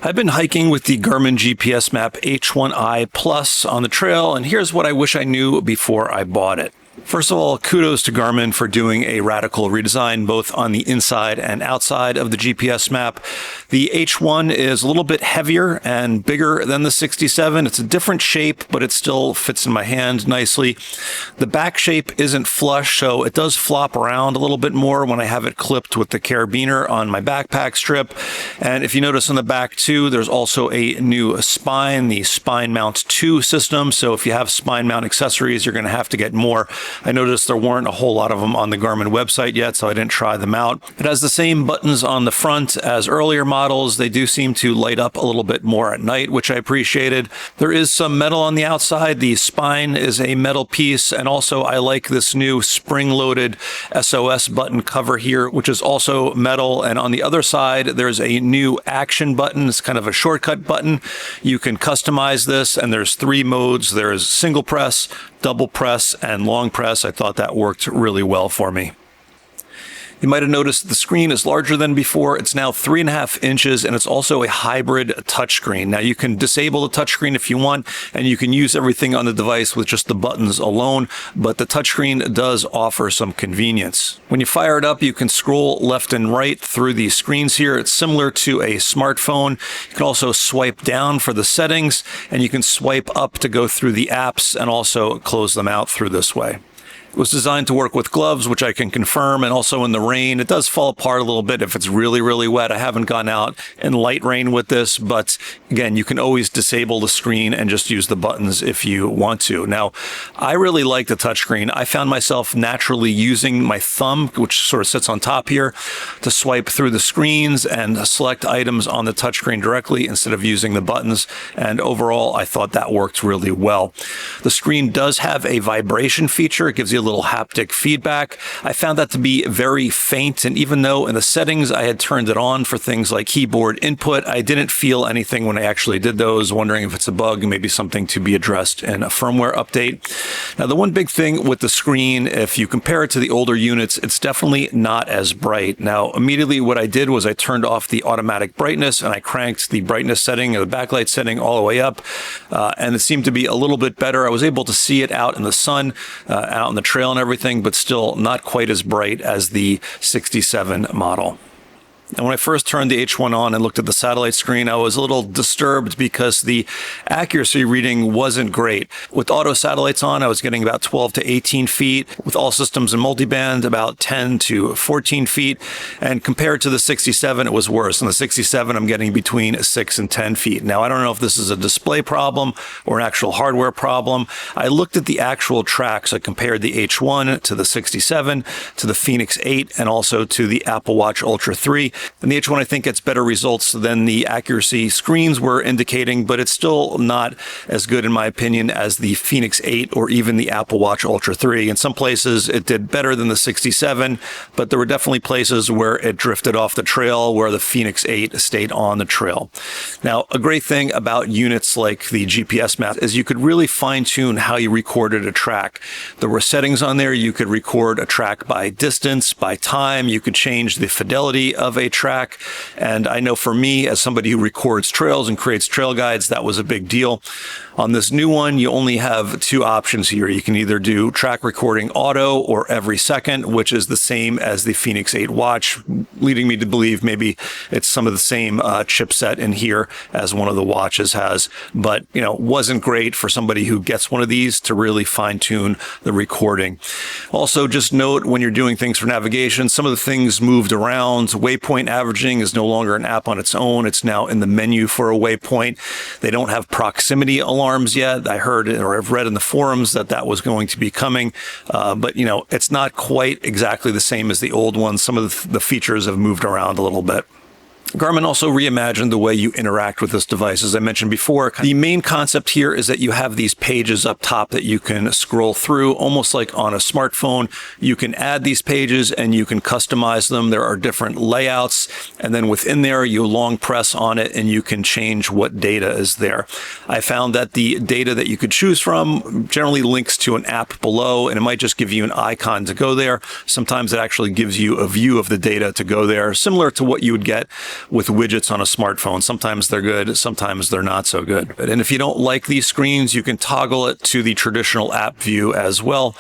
I've been hiking with the Garmin GPSMAP H1i Plus on the trail, and here's what I wish I knew before I bought it. First of all, kudos to Garmin for doing a radical redesign both on the inside and outside of the GPSMAP. The H1 is a little bit heavier and bigger than the 67. It's a different shape, but it still fits in my hand nicely. The back shape isn't flush, so it does flop around a little bit more when I have it clipped with the carabiner on my backpack strip. And if you notice on the back too, there's also a new spine, the Spine Mount 2 system. So if you have spine mount accessories, you're going to have to get more. I noticed there weren't a whole lot of them on the Garmin website yet, so I didn't try them out. It has the same buttons on the front as earlier models. They do seem to light up a little bit more at night, which I appreciated. There is some metal on the outside. The spine is a metal piece, and also I like this new spring-loaded SOS button cover here, which is also metal. And on the other side, there's a new action button. It's kind of a shortcut button. You can customize this, and there's 3 modes. There's single press, double press, and long press. I thought that worked really well for me. You might have noticed the screen is larger than before. It's now 3.5 inches, and it's also a hybrid touchscreen. Now you can disable the touchscreen if you want, and you can use everything on the device with just the buttons alone, but the touchscreen does offer some convenience. When you fire it up, you can scroll left and right through these screens here. It's similar to a smartphone. You can also swipe down for the settings, and you can swipe up to go through the apps and also close them out through this way. It was designed to work with gloves, which I can confirm, and also in the rain. It does fall apart a little bit if it's really, really wet. I haven't gone out in light rain with this, but again, you can always disable the screen and just use the buttons if you want to. Now, I really like the touchscreen. I found myself naturally using my thumb, which sort of sits on top here, to swipe through the screens and select items on the touchscreen directly instead of using the buttons. And overall, I thought that worked really well. The screen does have a vibration feature. It gives you a little haptic feedback. I found that to be very faint, and even though in the settings I had turned it on for things like keyboard input, I didn't feel anything when I actually did those, wondering if it's a bug, maybe something to be addressed in a firmware update. Now, the one big thing with the screen, if you compare it to the older units, it's definitely not as bright. Now, immediately what I did was I turned off the automatic brightness and I cranked the brightness setting or the backlight setting all the way up, and it seemed to be a little bit better. I was able to see it out in the sun, out in the trail and everything, but still not quite as bright as the 67 model. And when I first turned the H1 on and looked at the satellite screen, I was a little disturbed because the accuracy reading wasn't great. With auto satellites on, I was getting about 12 to 18 feet. With all systems and multiband, about 10 to 14 feet. And compared to the 67, it was worse. On the 67, I'm getting between 6 and 10 feet. Now, I don't know if this is a display problem or an actual hardware problem. I looked at the actual tracks. I compared the H1 to the 67, to the Fenix 8, and also to the Apple Watch Ultra 3. And the H1, I think, gets better results than the accuracy screens were indicating, but it's still not as good, in my opinion, as the Fenix 8 or even the Apple Watch Ultra 3. In some places, it did better than the 67, but there were definitely places where it drifted off the trail, where the Fenix 8 stayed on the trail. Now, a great thing about units like the GPSMAP is you could really fine-tune how you recorded a track. There were settings on there. You could record a track by distance, by time. You could change the fidelity of a track. And I know for me, as somebody who records trails and creates trail guides, that was a big deal. On this new one, you only have 2 options here. You can either do track recording auto or every second, which is the same as the Fenix 8 watch, leading me to believe maybe it's some of the same chipset in here as one of the watches has. But, you know, wasn't great for somebody who gets one of these to really fine-tune the recording. Also, just note when you're doing things for navigation, some of the things moved around. Waypoint averaging is no longer an app on its own. It's now in the menu for a waypoint. They don't have proximity alarms yet. I heard or I've read in the forums that that was going to be coming, but you know, it's not quite exactly the same as the old ones. Some of the features have moved around a little bit. Garmin also reimagined the way you interact with this device. As I mentioned before, the main concept here is that you have these pages up top that you can scroll through, almost like on a smartphone. You can add these pages and you can customize them. There are different layouts, and then within there, you long press on it and you can change what data is there. I found that the data that you could choose from generally links to an app below, and it might just give you an icon to go there. Sometimes it actually gives you a view of the data to go there, similar to what you would get with widgets on a smartphone. Sometimes they're good, sometimes they're not so good. And if you don't like these screens, you can toggle it to the traditional app view as well.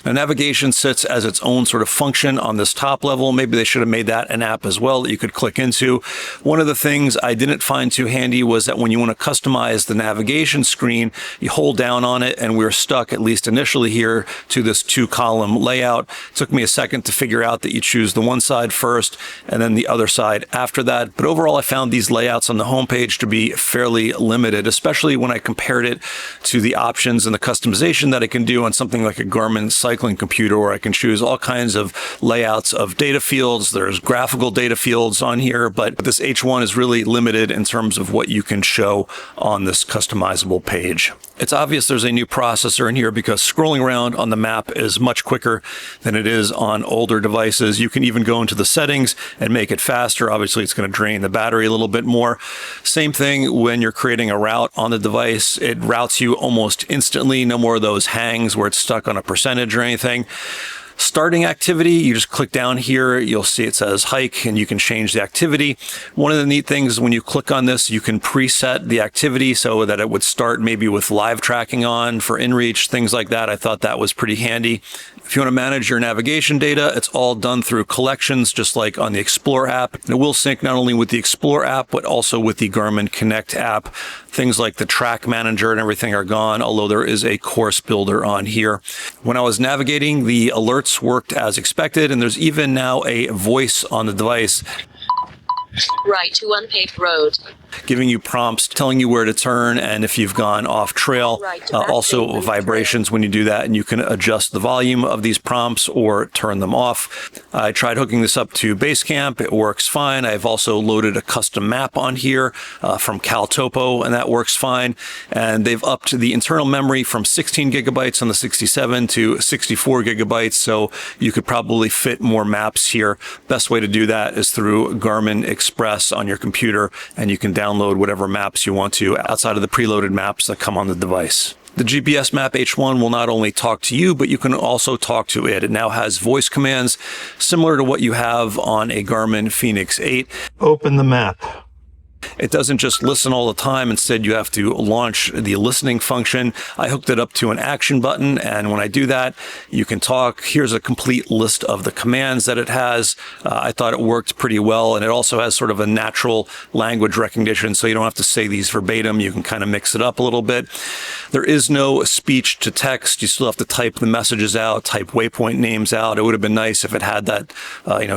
Now, navigation sits as its own sort of function on this top level. Maybe they should have made that an app as well that you could click into. One of the things I didn't find too handy was that when you want to customize the navigation screen, you hold down on it, and we're stuck, at least initially here, to this 2-column layout. It took me a second to figure out that you choose the one side first and then the other side after that. But overall, I found these layouts on the homepage to be fairly limited, especially when I compared it to the options and the customization that I can do on something like a Garmin cycling computer, where I can choose all kinds of layouts of data fields. There's graphical data fields on here, but this H1 is really limited in terms of what you can show on this customizable page. It's obvious there's a new processor in here because scrolling around on the map is much quicker than it is on older devices. You can even go into the settings and make it faster. Obviously, it's going to drain the battery a little bit more. Same thing when you're creating a route on the device. It routes you almost instantly. No more of those hangs where it's stuck on a percentage or anything. Starting activity, you just click down here, you'll see it says hike, and you can change the activity. One of the neat things is when you click on this, you can preset the activity so that it would start maybe with live tracking on for inReach, things like that. I thought that was pretty handy. If you want to manage your navigation data, it's all done through collections, just like on the Explore app. And it will sync not only with the Explore app, but also with the Garmin Connect app. Things like the track manager and everything are gone, although there is a course builder on here. When I was navigating, the alerts worked as expected, and there's even now a voice on the device. Right to unpaved road. Giving you prompts, telling you where to turn, and if you've gone off trail. Also vibrations when you do that, and you can adjust the volume of these prompts or turn them off. I tried hooking this up to Basecamp. It works fine. I've also loaded a custom map on here from CalTopo, and that works fine. And they've upped the internal memory from 16 gigabytes on the 67 to 64 gigabytes, so you could probably fit more maps here. Best way to do that is through Garmin Express on your computer, and you can download whatever maps you want to outside of the preloaded maps that come on the device. The GPSMAP H1 will not only talk to you, but you can also talk to it. It now has voice commands similar to what you have on a Garmin Fenix 8. Open the map. It doesn't just listen all the time. Instead, you have to launch the listening function. I hooked it up to an action button, and when I do that, you can talk. Here's a complete list of the commands that it has. I thought it worked pretty well, and it also has sort of a natural language recognition, so you don't have to say these verbatim. You can kind of mix it up a little bit. There is no speech to text. You still have to type the messages out, type waypoint names out. It would have been nice if it had that,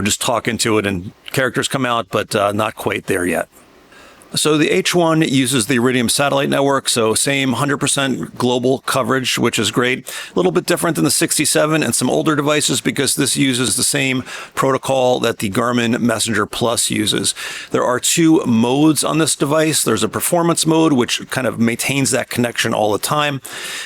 just talk into it and characters come out, but not quite there yet. So the H1 uses the Iridium satellite network, so same 100% global coverage, which is great. A little bit different than the 67 and some older devices because this uses the same protocol that the Garmin Messenger Plus uses. There are two modes on this device. There's a performance mode, which kind of maintains that connection all the time.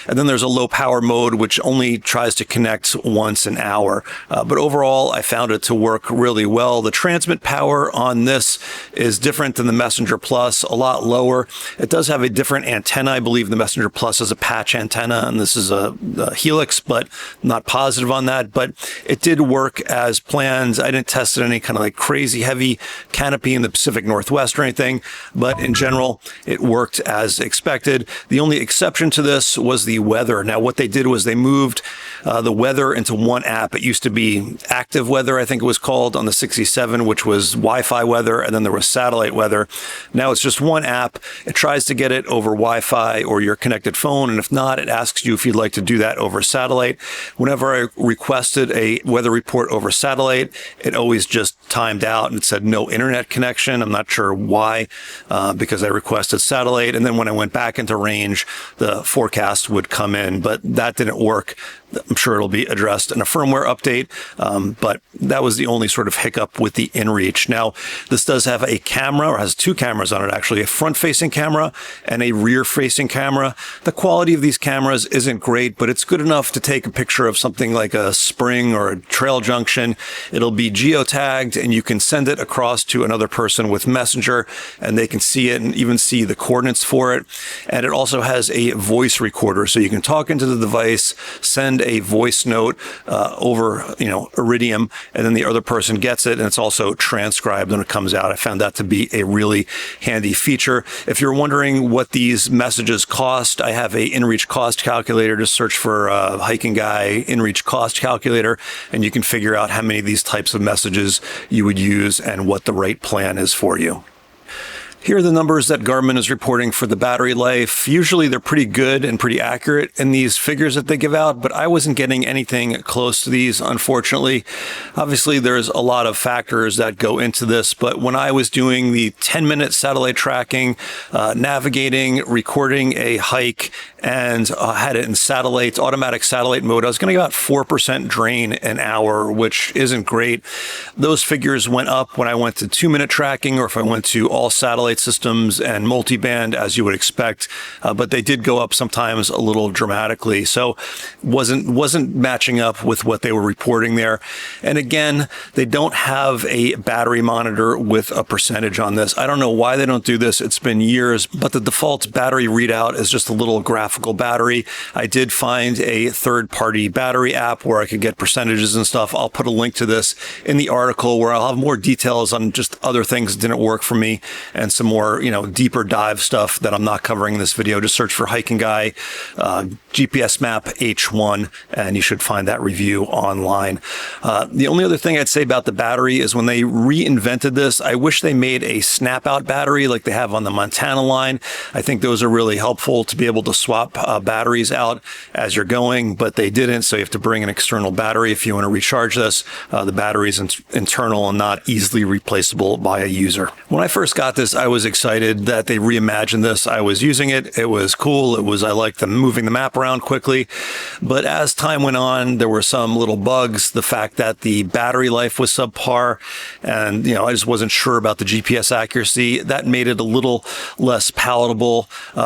And then there's a low power mode, which only tries to connect once an hour. But overall, I found it to work really well. The transmit power on this is different than the Messenger Plus, a lot lower. It does have a different antenna. I believe the Messenger Plus is a patch antenna, and this is a Helix, but not positive on that. But it did work as planned. I didn't test it any kind of like crazy heavy canopy in the Pacific Northwest or anything, but in general, it worked as expected. The only exception to this was the weather. Now, what they did was they moved the weather into one app. It used to be active weather, I think it was called, on the 67, which was Wi-Fi weather, and then there was satellite weather. Now it's just one app. It tries to get it over Wi-Fi or your connected phone, and if not, it asks you if you'd like to do that over satellite. Whenever I requested a weather report over satellite, it always just timed out and it said no internet connection. I'm not sure why, because I requested satellite, and then when I went back into range, the forecast would come in, but that didn't work. I'm sure it'll be addressed in a firmware update, but that was the only sort of hiccup with the inReach. Now, this does have a camera, or has two cameras on it actually, a front-facing camera and a rear-facing camera. The quality of these cameras isn't great, but it's good enough to take a picture of something like a spring or a trail junction. It'll be geotagged, and you can send it across to another person with Messenger, and they can see it and even see the coordinates for it. And it also has a voice recorder, so you can talk into the device, send send a voice note over, Iridium, and then the other person gets it, and it's also transcribed when it comes out. I found that to be a really handy feature. If you're wondering what these messages cost, I have a inReach cost calculator. Just search for HikingGuy inReach cost calculator, and you can figure out how many of these types of messages you would use and what the right plan is for you. Here are the numbers that Garmin is reporting for the battery life. Usually they're pretty good and pretty accurate in these figures that they give out, but I wasn't getting anything close to these, unfortunately. Obviously, there's a lot of factors that go into this, but when I was doing the 10-minute satellite tracking, navigating, recording a hike, and had it in automatic satellite mode, I was getting about 4% drain an hour, which isn't great. Those figures went up when I went to 2-minute tracking, or if I went to all satellite systems and multiband, as you would expect, but they did go up sometimes a little dramatically. So wasn't matching up with what they were reporting there. And again, they don't have a battery monitor with a percentage on this. I don't know why they don't do this. It's been years, but the default battery readout is just a little graphical battery. I did find a third-party battery app where I could get percentages and stuff. I'll put a link to this in the article where I'll have more details on just other things that didn't work for me and some more, deeper dive stuff that I'm not covering in this video. Just search for HikingGuy GPSMAP H1, and you should find that review online. The only other thing I'd say about the battery is when they reinvented this, I wish they made a snap-out battery like they have on the Montana line. I think those are really helpful to be able to swap batteries out as you're going, but they didn't, so you have to bring an external battery if you want to recharge this. The battery is internal and not easily replaceable by a user. When I first got this, I was excited that they reimagined this. I was using it. It was cool. I liked them moving the map around quickly. But as time went on, there were some little bugs. The fact that the battery life was subpar, and I just wasn't sure about the GPS accuracy. That made it a little less palatable.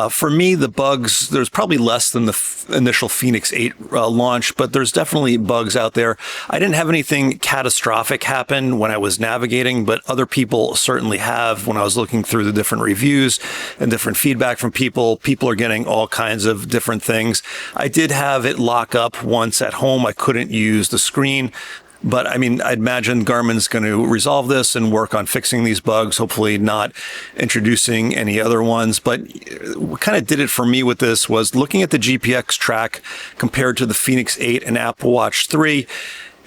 For me, the bugs, there's probably less than the initial Fenix 8 launch, but there's definitely bugs out there. I didn't have anything catastrophic happen when I was navigating, but other people certainly have. When I was looking through the different reviews and different feedback from people are getting all kinds of different things. I did have it lock up once at home. I couldn't use the screen. But I imagine Garmin's going to resolve this and work on fixing these bugs, hopefully not introducing any other ones. But what kind of did it for me with this was looking at the GPX track compared to the Fenix 8 and Apple Watch 3.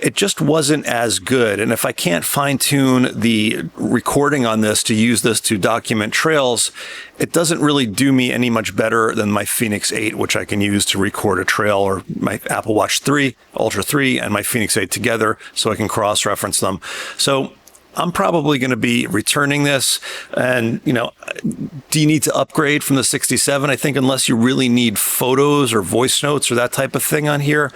It just wasn't as good. And if I can't fine-tune the recording on this to use this to document trails, it doesn't really do me any much better than my Fenix 8, which I can use to record a trail, or my Apple Watch 3, Ultra 3, and my Fenix 8 together so I can cross-reference them. So I'm probably going to be returning this. And, do you need to upgrade from the 67? I think unless you really need photos or voice notes or that type of thing on here,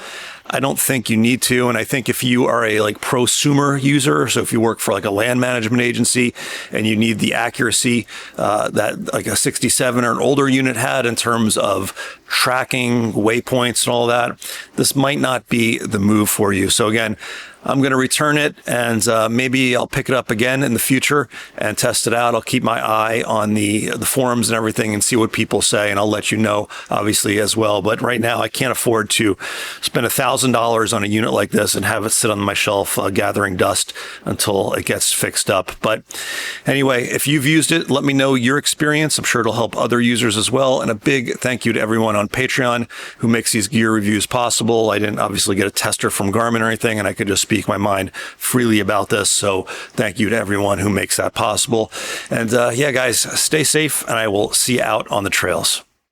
I don't think you need to. And I think if you are a prosumer user, so if you work for a land management agency and you need the accuracy that a 67 or an older unit had in terms of tracking waypoints and all that, this might not be the move for you. So again, I'm going to return it, and maybe I'll pick it up again in the future and test it out. I'll keep my eye on the forums and everything and see what people say, and I'll let you know, obviously, as well. But right now, I can't afford to spend $1,000 on a unit like this and have it sit on my shelf gathering dust until it gets fixed up. But anyway, if you've used it, let me know your experience. I'm sure it'll help other users as well. And a big thank you to everyone on Patreon who makes these gear reviews possible. I didn't obviously get a tester from Garmin or anything, and I could just speak my mind freely about this. So thank you to everyone who makes that possible. And yeah, guys, stay safe, and I will see you out on the trails.